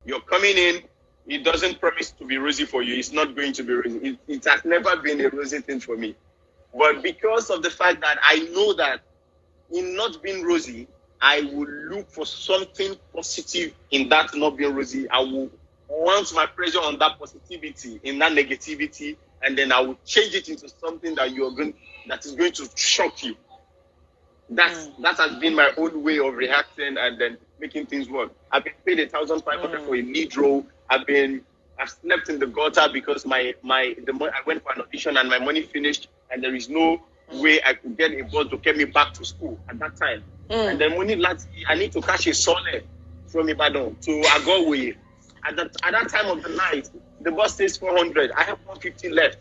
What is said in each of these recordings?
You're coming in, it doesn't promise to be rosy for you. It's not going to be rosy. It has never been a rosy thing for me. But because of the fact that I know that in not being rosy, I will look for something positive in that not being rosy. I will want my pressure on that positivity, in that negativity, and then I will change it into something that that is going to shock you. That has been my own way of reacting and then making things work. I've been paid 1,500 for a lead role. I've slept in the gutter because I went for an audition and my money finished, and there is no way I could get a bus to get me back to school at that time. And then I need to catch a sole from Ibadan to Agowe. At that time of the night, the bus says 400. I have 150 left.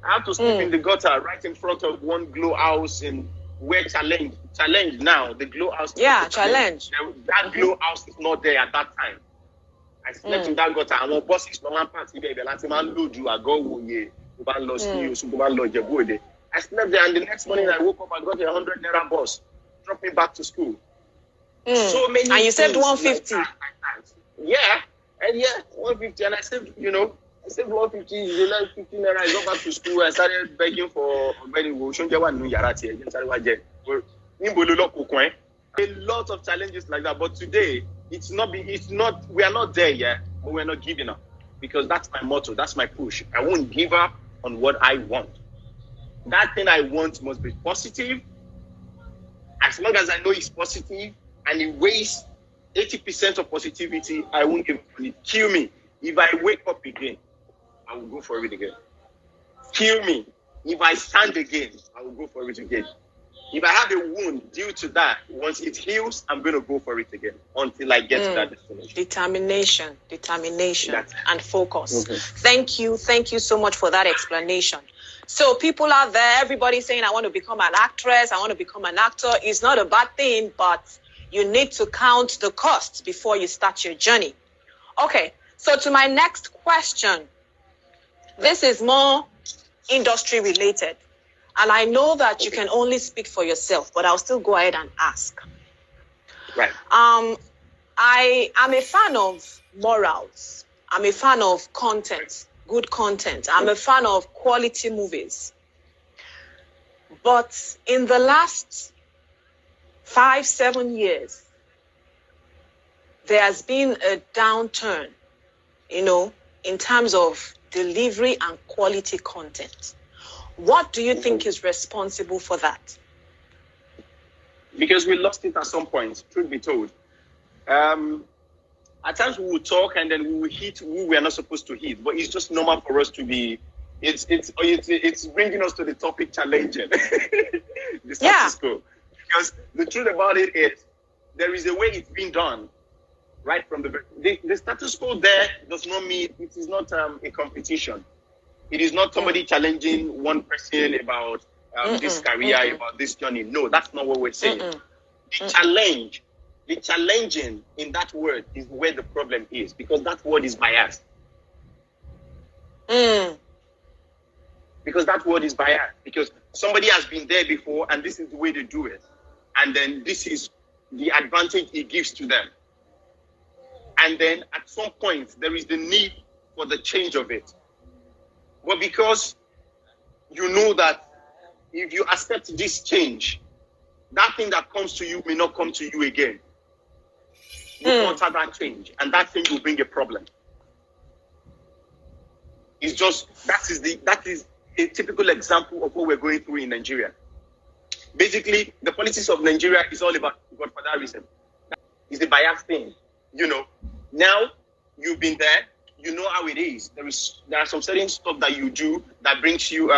I have to sleep in the gutter right in front of one glow house in where Challenge now, the glow house. Yeah, Challenge. That glow house is not there at that time. I slept in that gutter, and one bus is no man party there. I slept there, and the next morning I woke up and got a 100 naira bus, dropped me back to school. So many. And you saved 150. Yeah, 150, and I saved, I saved 150. You like 15 naira. I got back to school. I started begging for money. A lot of challenges like that, but today we are not there yet, but we're not giving up, because that's my motto, that's my push. I won't give up on what I want. That thing I want must be positive. As long as I know it's positive and it weighs 80% of positivity, I won't give up on it. Kill me. If I wake up again, I will go for it again. Kill me. If I stand again, I will go for it again. If I have a wound due to that, once it heals, I'm going to go for it again until I get to that destination. Determination, and focus. Thank you so much for that explanation. So people out there, everybody saying, I want to become an actress, I want to become an actor. It's not a bad thing, but you need to count the costs before you start your journey. Okay, so to my next question, this is more industry related. And I know that you can only speak for yourself, but I'll still go ahead and ask. Right. I am a fan of morals. I'm a fan of content, good content. I'm a fan of quality movies. But in the last 5-7 years, there has been a downturn, in terms of delivery and quality content. What do you think is responsible for that? Because we lost it at some point, truth be told. At times we will talk and then we will hit who we are not supposed to hit, but it's just normal for us to be. It's bringing us to the topic challenging. The status quo. Because the truth about it is, there is a way it's being done, right from the status quo. There does not mean it is not a competition. It is not somebody challenging one person about this career, about this journey. No, that's not what we're saying. The challenging in that word is where the problem is, because that word is biased. Because that word is biased. Because somebody has been there before and this is the way they do it. And then this is the advantage it gives to them. And then at some point, there is the need for the change of it. But because you know that if you accept this change, that thing that comes to you may not come to you again. You alter that change, and that thing will bring a problem. It's just that is a typical example of what we're going through in Nigeria. Basically, the politics of Nigeria is all about godfatherism. It's a biased thing. Now you've been there. You know how it is. There are some certain stuff that you do that brings you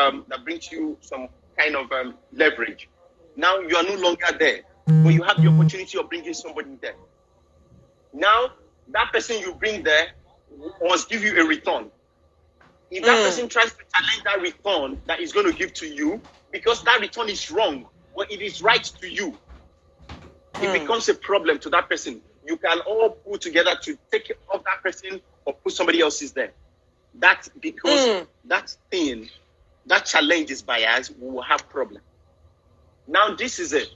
some kind of leverage. Now you are no longer there, but you have the opportunity of bringing somebody there. Now that person you bring there must give you a return. If that person tries to challenge that return that is going to give to you, because that return is wrong, but it is right to you, it becomes a problem to that person. You can all pull together to take off that person or put somebody else's there. That's because that challenge is biased, we will have problem. Now this is it.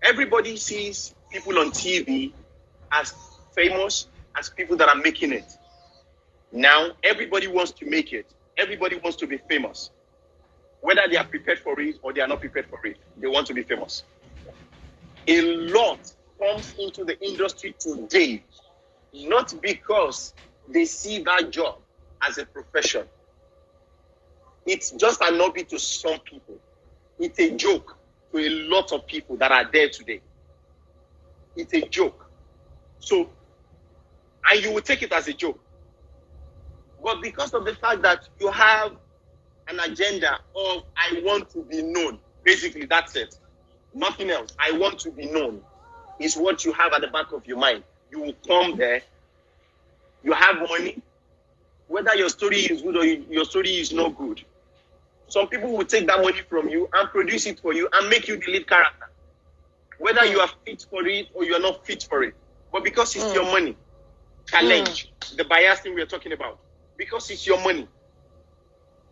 Everybody sees people on TV as famous, as people that are making it. Now, everybody wants to make it. Everybody wants to be famous. Whether they are prepared for it or they are not prepared for it, they want to be famous. A lot comes into the industry today, not because they see that job as a profession. It's just an hobby to some people. It's a joke to a lot of people that are there today. It's a joke. So, and you will take it as a joke. But because of the fact that you have an agenda of, I want to be known, basically that's it. Nothing else. I want to be known is what you have at the back of your mind. You will come there. You have money. Whether your story is good or your story is not good. Some people will take that money from you and produce it for you and make you the lead character. Whether you are fit for it or you are not fit for it. But because it's your money, challenge the bias thing we are talking about. Because it's your money.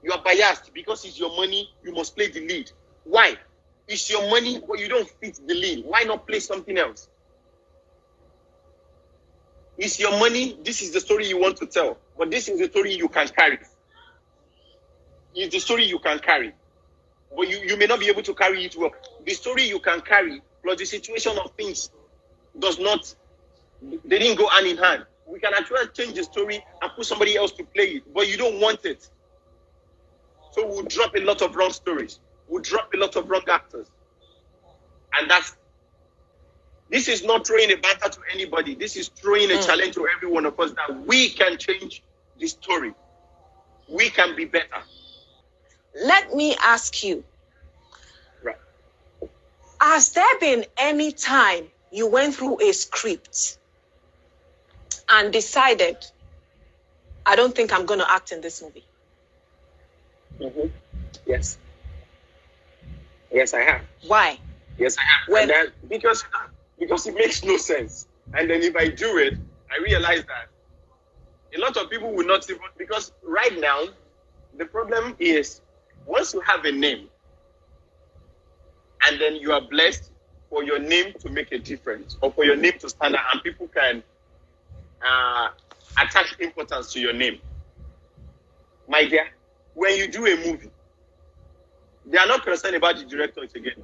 You are biased because it's your money, you must play the lead. Why? It's your money, but you don't fit the lead. Why not play something else? It's your money, this is the story you want to tell, but this is the story you can carry. It's the story you can carry, but you may not be able to carry it well. The story you can carry, plus the situation of things they didn't go hand in hand. We can actually change the story and put somebody else to play it, but you don't want it. So we'll drop a lot of wrong stories. We'll drop a lot of wrong actors. And this is not throwing a banter to anybody. This is throwing a challenge to every one of us that we can change the story. We can be better. Let me ask you. Right. Has there been any time you went through a script and decided, I don't think I'm going to act in this movie? Yes. Yes, I have. Why? Yes, I have. Because it makes no sense. And then if I do it, I realize that a lot of people will not even, because right now, the problem is once you have a name and then you are blessed for your name to make a difference or for your name to stand out and people can attach importance to your name. My dear, when you do a movie, they are not concerned about the director again.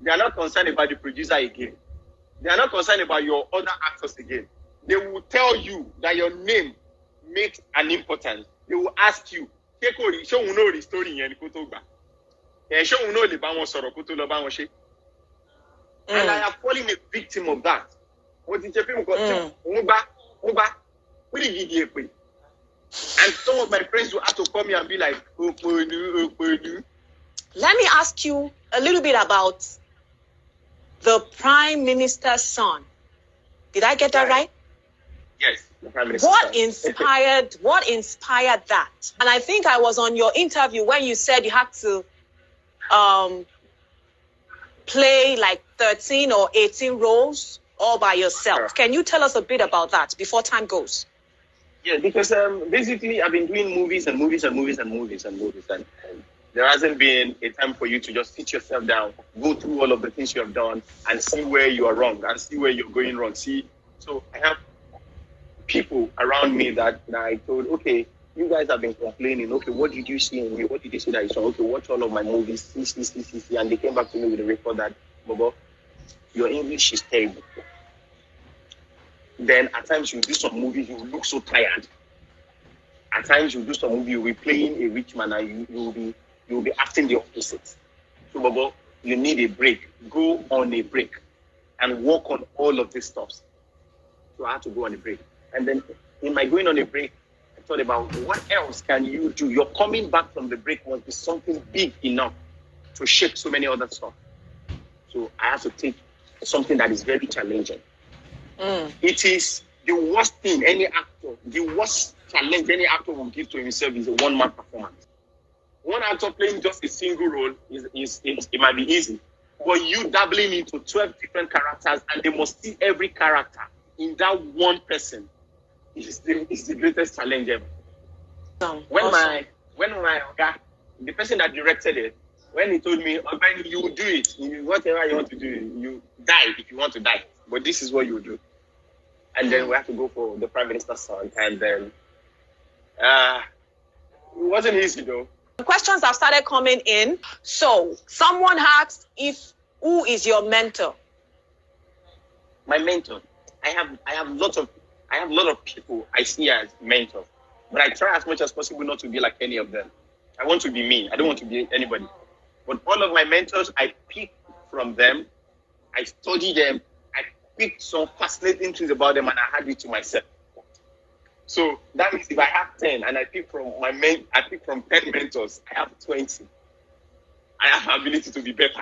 They are not concerned about the producer again. They are not concerned about your other actors again. They will tell you that your name makes an importance. They will ask you, and I have fallen a victim of that. And some of my friends will have to call me and be like, Let me ask you a little bit about the Prime Minister's son. Did I get that right? Yes, the Prime Minister's son. What inspired that? And I think I was on your interview when you said you had to play like 13 or 18 roles all by yourself. Can you tell us a bit about that before time goes? Yeah, because basically I've been doing movies and there hasn't been a time for you to just sit yourself down, go through all of the things you have done and see where you are wrong and see where you're going wrong. So I have people around me that I told, okay, you guys have been complaining. Okay, what did you see in me? What did you see that you saw? Okay, watch all of my movies, see. And they came back to me with a report that, Bobo, your English is terrible. Then at times you do some movies, you look so tired. At times you do some movie, you'll be playing a rich man and you'll be acting the opposite. So, Bobo, you need a break. Go on a break and work on all of this stuff. So I had to go on a break. And then in my going on a break, I thought about what else can you do? Your coming back from the break must be something big enough to shake so many other stuff. So I had to take something that is very challenging. It is the worst thing the worst challenge any actor will give to himself is a one-man performance. One actor playing just a single role it might be easy, but you dabbling into 12 different characters and they must see every character in that one person is the greatest challenge ever. When my the person that directed it, when he told me, "When you will do it, whatever you want to do, you die if you want to die, but this is what you do." And then we had to go for the Prime Minister's son. And then it wasn't easy though. Questions have started coming in. So someone asked who is your mentor? My mentor. I have a lot of people I see as mentors. But I try as much as possible not to be like any of them. I want to be me. I don't want to be anybody. But all of my mentors, I pick from them. I study them. I pick some fascinating things about them and I add it to myself. So that means if I have 10 and I pick from 10 mentors, I have 20. I have ability to be better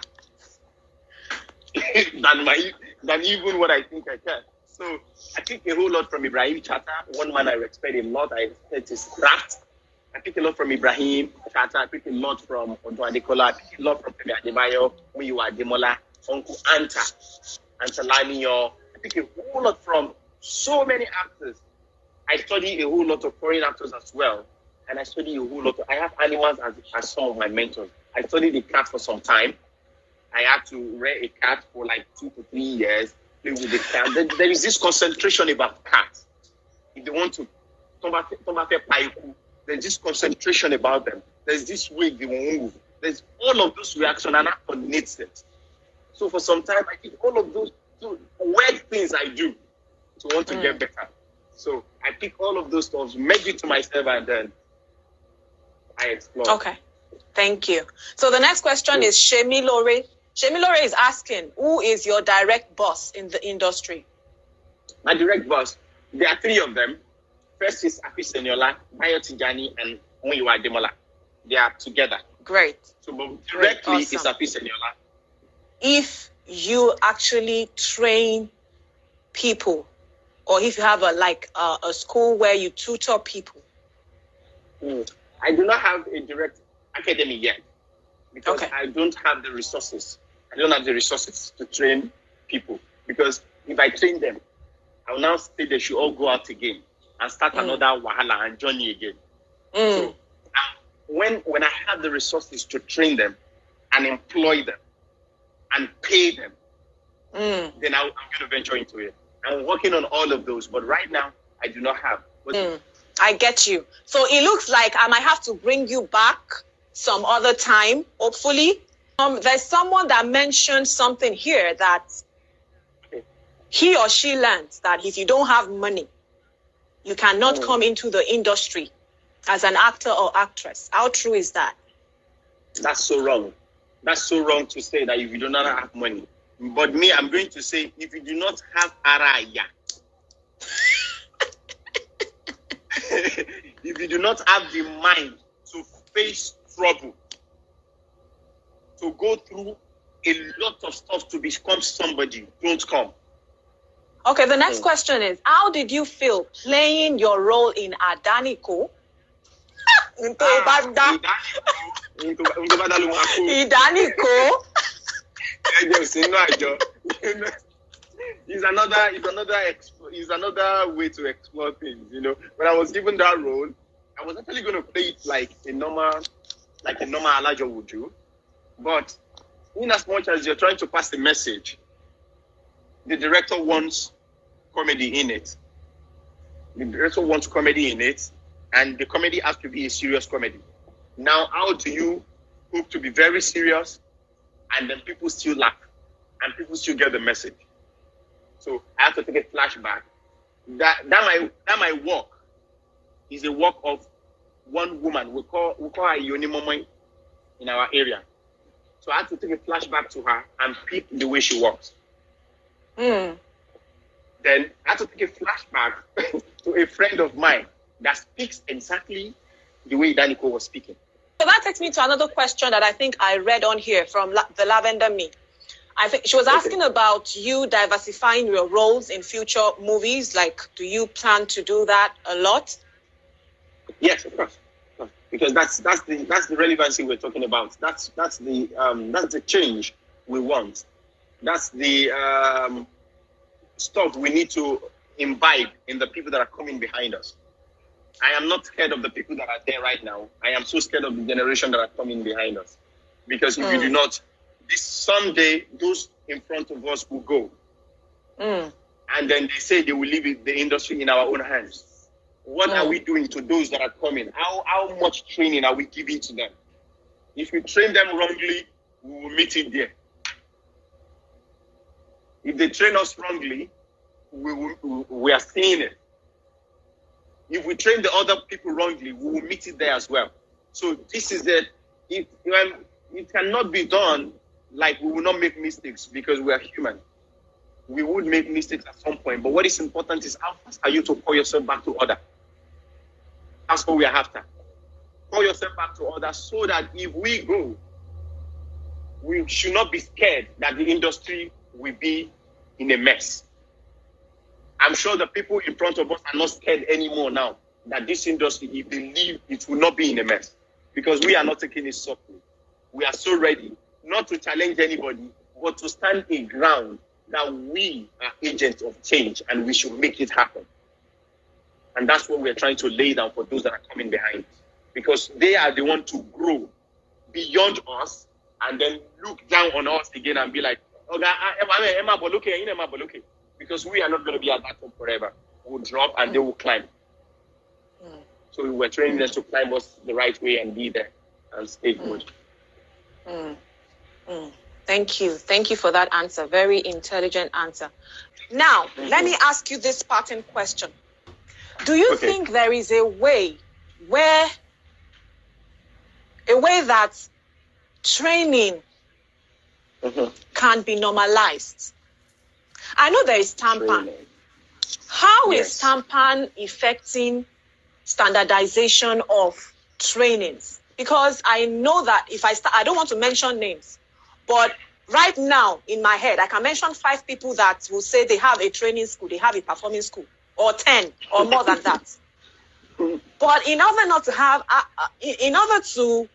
than even what I think I can. So I pick a whole lot from Ibrahim Chata. One man I respect a lot. I respect his craft. I pick a lot from Ibrahim Chata. I pick a lot from Odo Adekola. I pick a lot from Femi Adebayo, Muyiwa Ademola, Uncle Anta, Antalaniyo. I pick a whole lot from so many actors. I study a whole lot of foreign actors as well. And I study a whole lot I have animals as some of my mentors. I studied the cat for some time. I had to rear a cat for like 2 to 3 years. Play with the cat. There is this concentration about cats. If they want to there's this concentration about them. There's this way they will move. There's all of those reactions and that coordinates it. So for some time, I did all of those weird things I do to want to get better. So I pick all of those stuff, make it to myself, and then I explore. Okay, thank you. So the next question is Shemi Lore. Shemi Lore is asking, who is your direct boss in the industry? My direct boss, there are 3 of them. First is Afi Seniola, Bayo Tijani, and Muyiwa Ademola. They are together. Great. So directly is Afi Seniola. If you actually train people, or if you have a school where you tutor people? I do not have a direct academy yet because I don't have the resources. I don't have the resources to train people because if I train them, I will now say they should all go out again and start another wahala and journey again. So when I have the resources to train them and employ them and pay them, then I'm going to venture into it. I'm working on all of those, but right now I do not have. I get you. So it looks like I might have to bring you back some other time, hopefully. There's someone that mentioned something here that he or she learns that if you don't have money, you cannot come into the industry as an actor or actress. How true is that? That's so wrong. That's so wrong to say that if you do not have money. But me, I'm going to say, if you do not have araya, if you do not have the mind to face trouble, to go through a lot of stuff to become somebody, don't come. Okay, the next question is, how did you feel playing your role in Adaniko? Idaniko. It's another way to explore things, you know. When I was given that role, I was actually going to play it like a normal Elijah would do. But in as much as you're trying to pass a message, the director wants comedy in it. The director wants comedy in it, and the comedy has to be a serious comedy. Now, how do you hope to be very serious and then people still laugh and people still get the message? So I have to take a flashback. That my work is a work of one woman. We call her Yoni Momo in our area. So I have to take a flashback to her and pick the way she walks. Then I have to take a flashback to a friend of mine that speaks exactly the way Daniko was speaking. So that takes me to another question that I think I read on here from the Lavender Me. I think she was asking about you diversifying your roles in future movies. Like, do you plan to do that a lot? Yes, of course. Because that's the relevancy we're talking about. That's the change we want. That's the stuff we need to imbibe in the people that are coming behind us. I am not scared of the people that are there right now. I am so scared of the generation that are coming behind us. Because if we do not, someday those in front of us will go. And and then they say they will leave the industry in our own hands. What are we doing to those that are coming? How much training are we giving to them? If we train them wrongly, we will meet it there. If they train us wrongly, we are seeing it. If we train the other people wrongly, we will meet it there as well. So this is it. It cannot be done like we will not make mistakes because we are human. We would make mistakes at some point. But what is important is how fast are you to call yourself back to order? That's what we are after. Call yourself back to order so that if we go, we should not be scared that the industry will be in a mess. I'm sure the people in front of us are not scared anymore now that this industry, if they leave, it will not be in a mess because we are not taking it softly. We are so ready not to challenge anybody, but to stand a ground that we are agents of change and we should make it happen. And that's what we're trying to lay down for those that are coming behind, because they are the one to grow beyond us and then look down on us again and be like, because we are not going to be at that top forever. We'll drop and they will climb. So we were training them to climb us the right way and be there and stay good. Thank you. Thank you for that answer. Very intelligent answer. Now, let me ask you this parting question. Do you think there is a way that training can be normalized? I know there is TAMPAN. How is TAMPAN affecting standardization of trainings? Because I know that if I don't want to mention names, but right now in my head, I can mention 5 people that will say they have a training school, they have a performing school, or 10 or more than that. But in order not to have, in order to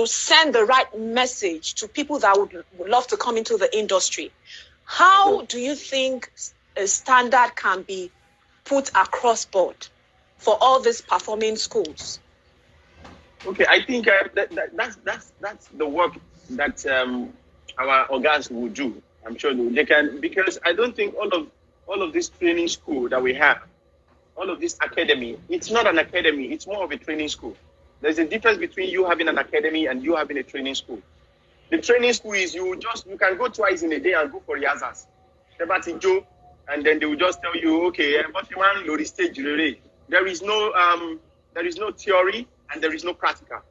send the right message to people that would love to come into the industry, how do you think a standard can be put across board for all these performing schools? Okay, I think that's the work that our organs will do. I'm sure they can, because I don't think all of this training school that we have, all of this academy, it's not an academy, it's more of a training school. There's a difference between you having an academy and you having a training school. The training school is you can go twice in a day and go for rehearsals. And then they will just tell you, okay, there is no theory and there is no practical.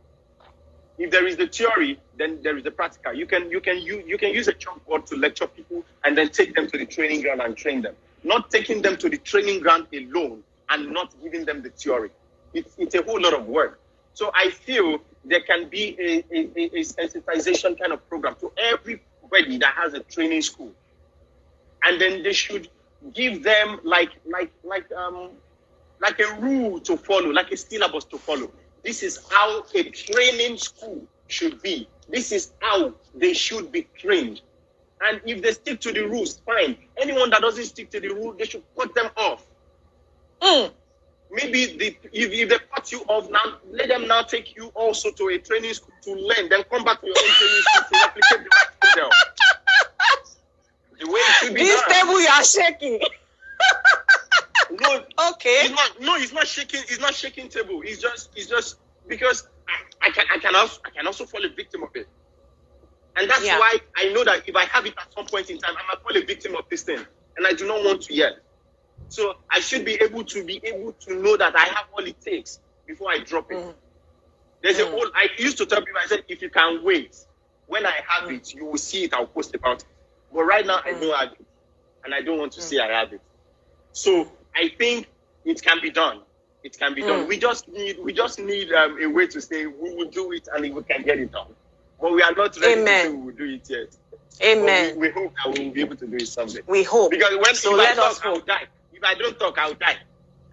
If there is the theory, then there is the practical. You can use a chalkboard to lecture people and then take them to the training ground and train them. Not taking them to the training ground alone and not giving them the theory. It's a whole lot of work. So I feel there can be a sensitization kind of program to everybody that has a training school, and then they should give them like a rule to follow, like a syllabus to follow. This is how a training school should be. This is how they should be trained. And if they stick to the rules, fine. Anyone that doesn't stick to the rule, they should cut them off. Maybe if they cut you off now, let them now take you also to a training school to learn. Then come back to your own training school to replicate the right model. The way it should be this done. table you are shaking. No, okay. It's not shaking. It's not shaking table. It's just because I can also fall a victim of it, and that's why I know that if I have it at some point in time, I might fall a victim of this thing, and I do not want to yet. So I should be able to know that I have all it takes before I drop it. There's a whole. I used to tell people, I said, if you can wait, when I have it, you will see it. I'll post about it. But right now, I don't have it, and I don't want to say I have it. So I think it can be done. It can be done. We just need a way to say we will do it and we can get it done. But we are not ready to say we will do it yet. Amen. We hope that we will be able to do it someday. We hope. Because if I talk, I will die. If I don't talk, I will die.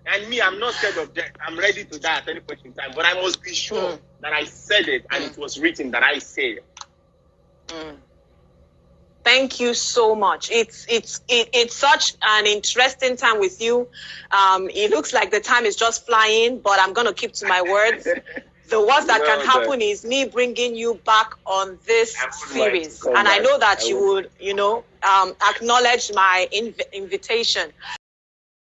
And me, I'm not scared of death. I'm ready to die at any point in time. But I must be sure that I said it and it was written that I said it. Thank you so much. It's such an interesting time with you. It looks like the time is just flying, but I'm going to keep to my words. The worst that can No, happen is me bringing you back on this I would series. like to come And I back. know that I you would, acknowledge my invitation.